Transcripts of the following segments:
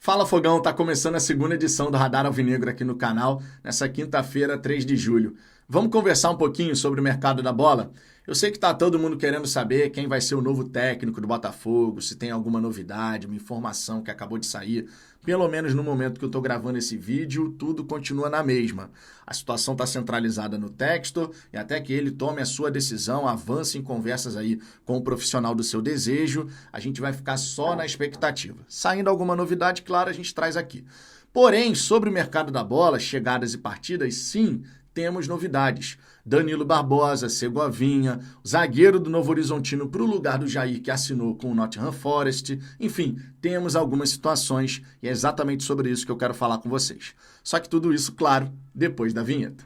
Fala Fogão, tá começando a segunda edição do Radar Alvinegro aqui no canal, nessa quinta-feira, 3 de julho. Vamos conversar um pouquinho sobre o mercado da bola? Eu sei que tá todo mundo querendo saber quem vai ser o novo técnico do Botafogo, se tem alguma novidade, uma informação que acabou de sair. Pelo menos no momento que eu tô gravando esse vídeo, tudo continua na mesma. A situação tá centralizada no Textor e até que ele tome a sua decisão, avance em conversas aí com o profissional do seu desejo, a gente vai ficar só na expectativa. Saindo alguma novidade, claro, a gente traz aqui. Porém, sobre o mercado da bola, chegadas e partidas, sim, temos novidades. Danilo Barbosa, Segovinha, o zagueiro do Novo Horizontino para o lugar do Jair que assinou com o Nottingham Forest. Enfim, temos algumas situações e é exatamente sobre isso que eu quero falar com vocês. Só que tudo isso, claro, depois da vinheta.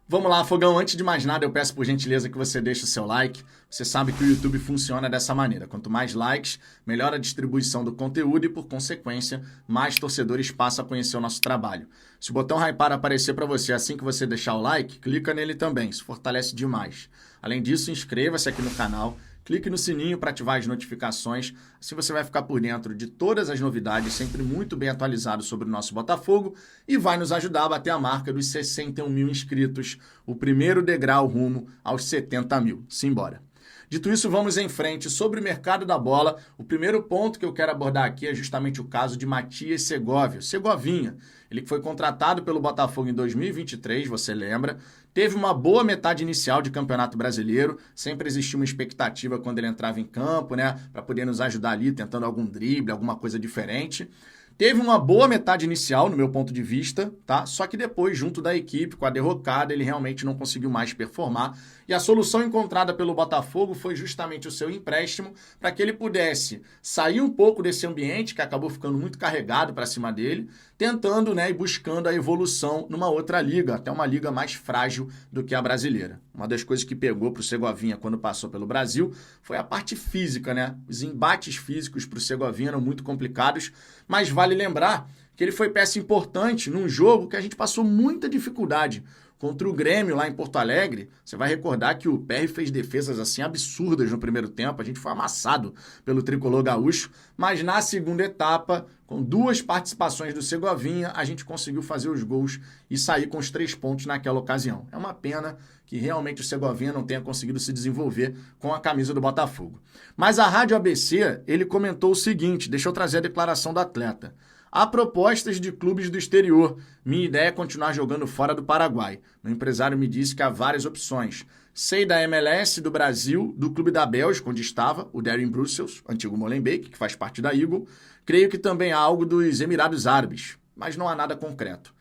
Vamos lá, Fogão. Antes de mais nada, eu peço por gentileza que você deixe o seu like. Você sabe que o YouTube funciona dessa maneira. Quanto mais likes, melhor a distribuição do conteúdo e, por consequência, mais torcedores passam a conhecer o nosso trabalho. Se o botão Hypar aparecer para você assim que você deixar o like, clica nele também. Isso fortalece demais. Além disso, inscreva-se aqui no canal. Clique no sininho para ativar as notificações, assim você vai ficar por dentro de todas as novidades, sempre muito bem atualizado sobre o nosso Botafogo e vai nos ajudar a bater a marca dos 61 mil inscritos, o primeiro degrau rumo aos 70 mil. Simbora! Dito isso, vamos em frente. Sobre o mercado da bola, o primeiro ponto que eu quero abordar aqui é justamente o caso de Matias Segovinha. Ele que foi contratado pelo Botafogo em 2023, você lembra? Teve uma boa metade inicial de Campeonato Brasileiro, sempre existia uma expectativa quando ele entrava em campo, né? Para poder nos ajudar ali, tentando algum drible, alguma coisa diferente. Teve uma boa metade inicial, no meu ponto de vista, tá? Só que depois, junto da equipe, com a derrocada, ele realmente não conseguiu mais performar. E a solução encontrada pelo Botafogo foi justamente o seu empréstimo para que ele pudesse sair um pouco desse ambiente que acabou ficando muito carregado para cima dele, tentando, né, e buscando a evolução numa outra liga, até uma liga mais frágil do que a brasileira. Uma das coisas que pegou para o Segovinha quando passou pelo Brasil foi a parte física, né? Os embates físicos para o Segovinha eram muito complicados, mas vale lembrar que ele foi peça importante num jogo que a gente passou muita dificuldade. Contra o Grêmio lá em Porto Alegre, você vai recordar que o PR fez defesas assim absurdas no primeiro tempo, a gente foi amassado pelo tricolor gaúcho, mas na segunda etapa, com duas participações do Segovinha, a gente conseguiu fazer os gols e sair com os 3 pontos naquela ocasião. É uma pena que realmente o Segovinha não tenha conseguido se desenvolver com a camisa do Botafogo. Mas a Rádio ABC, ele comentou o seguinte, deixa eu trazer a declaração do atleta. Há propostas de clubes do exterior. Minha ideia é continuar jogando fora do Paraguai. Meu empresário me disse que há várias opções. Sei da MLS do Brasil, do clube da Bélgica, onde estava, o Darren Brussels, antigo Molenbeek, que faz parte da Eagle. Creio que também há algo dos Emirados Árabes, mas não há nada concreto.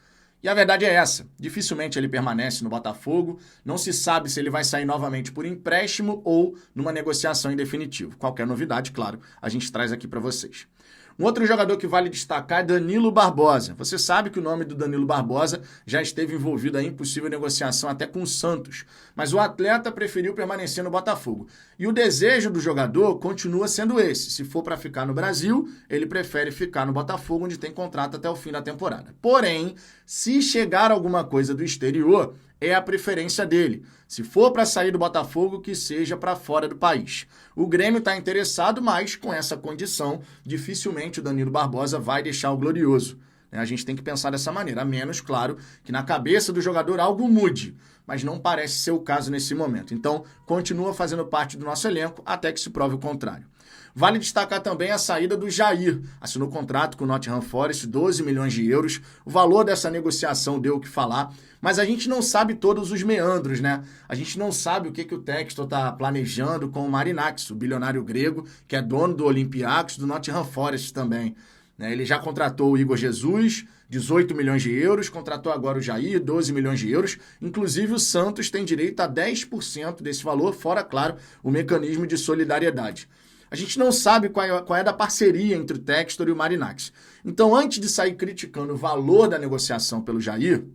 E a verdade é essa, dificilmente ele permanece no Botafogo, não se sabe se ele vai sair novamente por empréstimo ou numa negociação em definitivo. Qualquer novidade, claro, a gente traz aqui para vocês. Um outro jogador que vale destacar é Danilo Barbosa. Você sabe que o nome do Danilo Barbosa já esteve envolvido em possível negociação até com o Santos, mas o atleta preferiu permanecer no Botafogo. E o desejo do jogador continua sendo esse. Se for para ficar no Brasil, ele prefere ficar no Botafogo, onde tem contrato até o fim da temporada. Porém, se chegar alguma coisa do exterior, é a preferência dele. Se for para sair do Botafogo, que seja para fora do país. O Grêmio está interessado, mas com essa condição, dificilmente o Danilo Barbosa vai deixar o Glorioso. A gente tem que pensar dessa maneira, a menos, claro, que na cabeça do jogador algo mude, mas não parece ser o caso nesse momento. Então, continua fazendo parte do nosso elenco até que se prove o contrário. Vale destacar também a saída do Jair. Assinou contrato com o Nottingham Forest, 12 milhões de euros. O valor dessa negociação deu o que falar, mas a gente não sabe todos os meandros, né? A gente não sabe o que o Textor está planejando com o Marinakis, o bilionário grego, que é dono do Olympiacos, do Nottingham Forest também. Ele já contratou o Igor Jesus, 18 milhões de euros, contratou agora o Jair, 12 milhões de euros. Inclusive o Santos tem direito a 10% desse valor, fora, claro, o mecanismo de solidariedade. A gente não sabe qual é da parceria entre o Textor e o Marinakis. Então, antes de sair criticando o valor da negociação pelo Jair,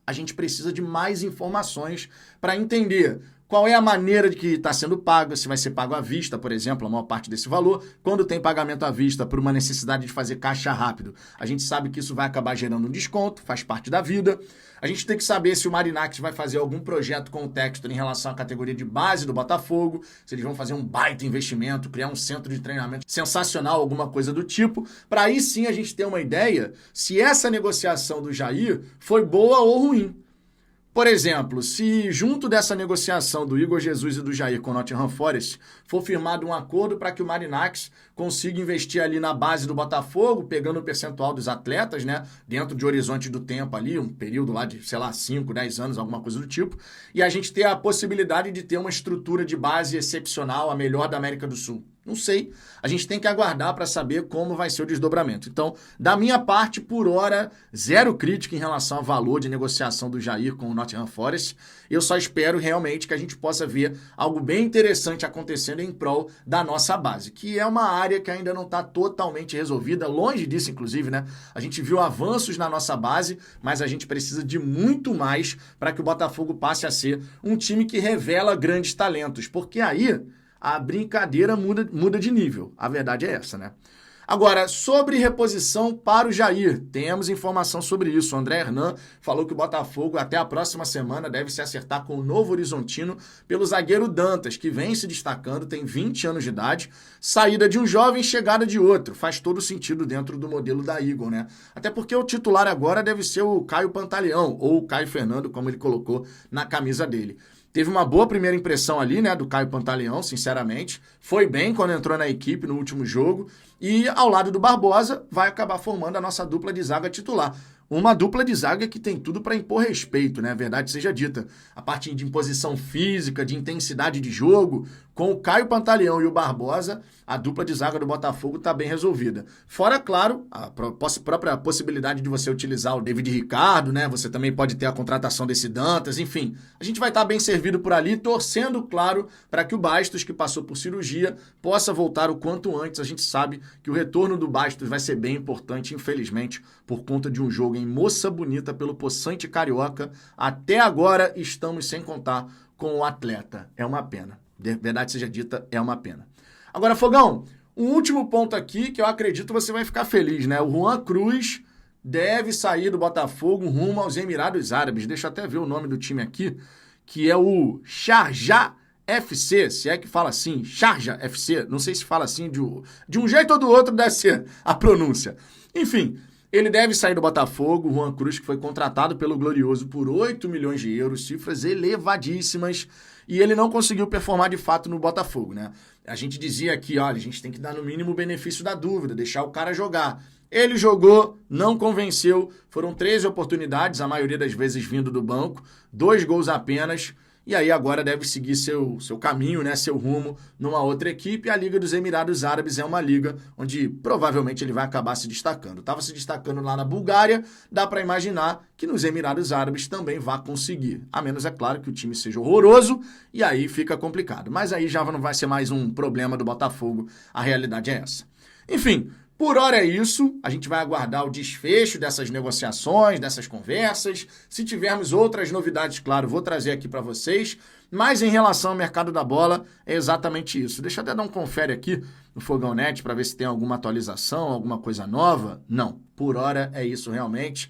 a gente precisa de mais informações para entender qual é a maneira de que está sendo pago, se vai ser pago à vista, por exemplo, a maior parte desse valor. Quando tem pagamento à vista por uma necessidade de fazer caixa rápido, a gente sabe que isso vai acabar gerando um desconto, faz parte da vida. A gente tem que saber se o Marinacci vai fazer algum projeto com o Textor em relação à categoria de base do Botafogo, se eles vão fazer um baita investimento, criar um centro de treinamento sensacional, alguma coisa do tipo, para aí sim a gente ter uma ideia se essa negociação do Jair foi boa ou ruim. Por exemplo, se junto dessa negociação do Igor Jesus e do Jair com o Nottingham Forest for firmado um acordo para que o Marinacci consiga investir ali na base do Botafogo, pegando o percentual dos atletas, né, dentro de horizonte do tempo ali, um período lá de, 5, 10 anos, alguma coisa do tipo, e a gente ter a possibilidade de ter uma estrutura de base excepcional, a melhor da América do Sul. Não sei, a gente tem que aguardar para saber como vai ser o desdobramento. Então, da minha parte, por hora, zero crítica em relação ao valor de negociação do Jair com o Nottingham Forest. Eu só espero realmente que a gente possa ver algo bem interessante acontecendo em prol da nossa base, que é uma área que ainda não está totalmente resolvida, longe disso, inclusive, né? A gente viu avanços na nossa base, mas a gente precisa de muito mais para que o Botafogo passe a ser um time que revela grandes talentos, porque aí a brincadeira muda de nível. A verdade é essa, né? Agora, sobre reposição para o Jair, temos informação sobre isso. O André Hernan falou que o Botafogo, até a próxima semana, deve se acertar com o Novo Horizontino pelo zagueiro Dantas, que vem se destacando, tem 20 anos de idade, saída de um jovem, chegada de outro. Faz todo sentido dentro do modelo da Eagle, né? Até porque o titular agora deve ser o Caio Pantaleão, ou o Caio Fernando, como ele colocou na camisa dele. Teve uma boa primeira impressão ali, né, do Caio Pantaleão, sinceramente. Foi bem quando entrou na equipe no último jogo. E ao lado do Barbosa, vai acabar formando a nossa dupla de zaga titular. Uma dupla de zaga que tem tudo para impor respeito, né? A verdade seja dita. A parte de imposição física, de intensidade de jogo, com o Caio Pantaleão e o Barbosa, a dupla de zaga do Botafogo está bem resolvida. Fora, claro, a própria possibilidade de você utilizar o David Ricardo, né? Você também pode ter a contratação desse Dantas, enfim. A gente vai estar bem servido por ali, torcendo, claro, para que o Bastos, que passou por cirurgia, possa voltar o quanto antes. A gente sabe que o retorno do Bastos vai ser bem importante, infelizmente, por conta de um jogo em Moça Bonita pelo Poçante Carioca. Até agora estamos sem contar com o atleta. É uma pena. Verdade seja dita, é uma pena. Agora, Fogão, um último ponto aqui que eu acredito você vai ficar feliz, né? O Juan Cruz deve sair do Botafogo rumo aos Emirados Árabes. Deixa eu até ver o nome do time aqui, que é o Sharjah FC, se é que fala assim, Sharjah FC, não sei se fala assim, de um jeito ou do outro deve ser a pronúncia. Enfim, ele deve sair do Botafogo, o Juan Cruz, que foi contratado pelo Glorioso por 8 milhões de euros, cifras elevadíssimas, e ele não conseguiu performar de fato no Botafogo, né? A gente dizia aqui, olha, a gente tem que dar no mínimo o benefício da dúvida, deixar o cara jogar. Ele jogou, não convenceu, foram 13 oportunidades, a maioria das vezes vindo do banco, 2 gols apenas, e aí agora deve seguir seu caminho, né, seu rumo numa outra equipe. A Liga dos Emirados Árabes é uma liga onde provavelmente ele vai acabar se destacando. Estava se destacando lá na Bulgária, dá para imaginar que nos Emirados Árabes também vai conseguir. A menos, é claro, que o time seja horroroso e aí fica complicado. Mas aí já não vai ser mais um problema do Botafogo, a realidade é essa. Enfim, por hora é isso, a gente vai aguardar o desfecho dessas negociações, dessas conversas. Se tivermos outras novidades, claro, vou trazer aqui para vocês. Mas em relação ao mercado da bola, é exatamente isso. Deixa eu até dar um confere aqui no Fogão Net para ver se tem alguma atualização, alguma coisa nova. Não, por hora é isso realmente.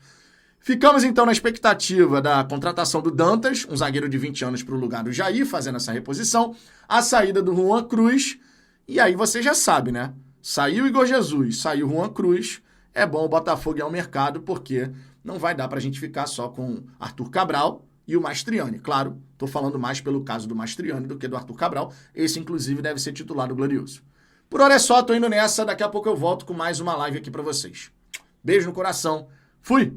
Ficamos então na expectativa da contratação do Dantas, um zagueiro de 20 anos para o lugar do Jair, fazendo essa reposição, a saída do Juan Cruz, e aí você já sabe, né? Saiu Igor Jesus, saiu Juan Cruz, é bom o Botafogo ir ao mercado, porque não vai dar para a gente ficar só com Arthur Cabral e o Mastriani. Claro, estou falando mais pelo caso do Mastriani do que do Arthur Cabral. Esse, inclusive, deve ser titular do Glorioso. Por hora é só, estou indo nessa. Daqui a pouco eu volto com mais uma live aqui para vocês. Beijo no coração. Fui!